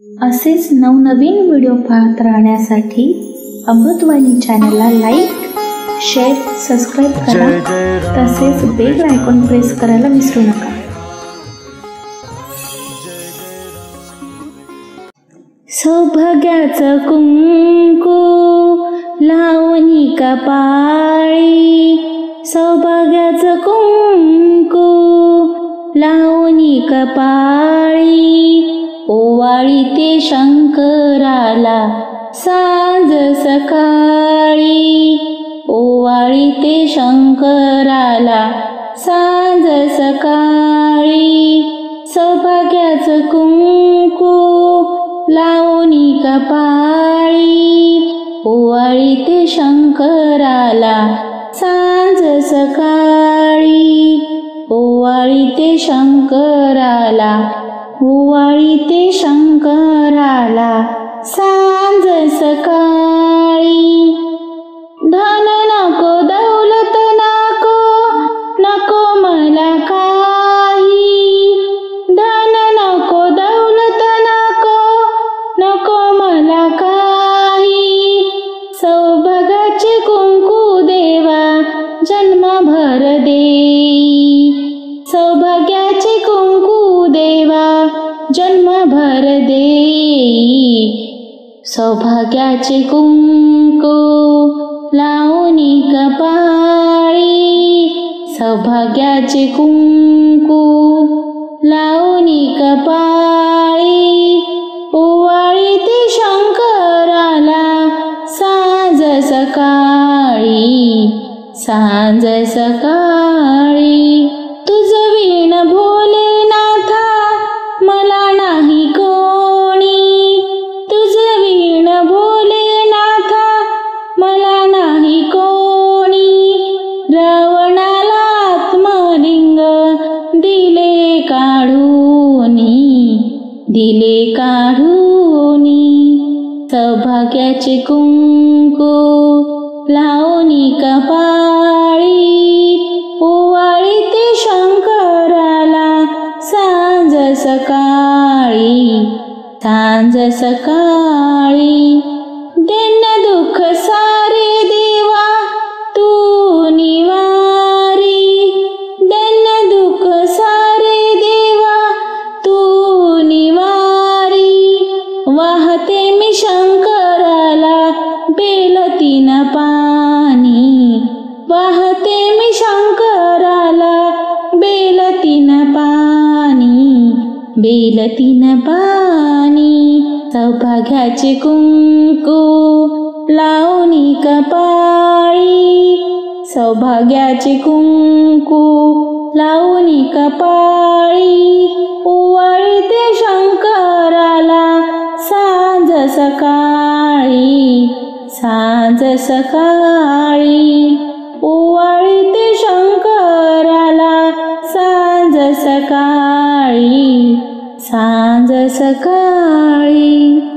असेच नवनवीन व्हिडिओ पाहत राहण्यासाठी अमृतवाणी चॅनलला लाईक, शेअर, सबस्क्राईब करा. तसेच बेल आयकॉन प्रेस करायला विसरू नका. सौभाग्याचं कुंकू लावणी कपाळी, सौभाग्याचं कुंकू लावणी कपाळी, ओवाळी ते शंकराला सांज सकाळी, ओवाळी ते शंकराला सांज सकाळी. सौभाग्याचं कुंकू लावणी कपाळी, ओवाळी ते शंकराला सांज सकाळी, ओवाळी ते शंकराला, ओवाळी ते शंकराला सांज सकाळी. धन नको दौलत नको, नको मला काही, धन नको दौलत नको, नको मला काही, सौभाग्याचे कुंकू देवा जन्मभर देई, सौभाग्याचे कुंकू देवा जन्मभर देई. सौभाग्याचे कुंकू लावणी कपाळी, सौभाग्याचे कुंकू लावणी कपाळी, ओवाळी ते शंकराला सांज सकाळी, सांज सकाळी. तुझं वीण भोलेनाथा मला नाही कोणी, तुझं वीण भोलेनाथा मला नाही कोणी, रावणाला आत्मलिंग दिले काढूनी, दिले काढूनी. सौभाग्याचे कुंकू लावणी कपाळी, ओवाळी ते शंकराला सांज सकाळी, सांज सकाळी. दैन्य दुःख सारे देवा तू निवारी, दैन्य दुःख सारे देवा तू निवारी, वाहते मी शंकराला बेलतीन पाणी, वाहते मी शंकराला बेलतीन पाणी, बेलतीन पाणी. सौभाग्याचे कुंकू लावणी कपाळी, सौभाग्याचे कुंकू लावणी कपाळी, ओवाळी ते शंकराला सांज सकाळी, सांज सकाळी, ओवाळी ते शंकराला सांज सकाळी, सांज सकाळी.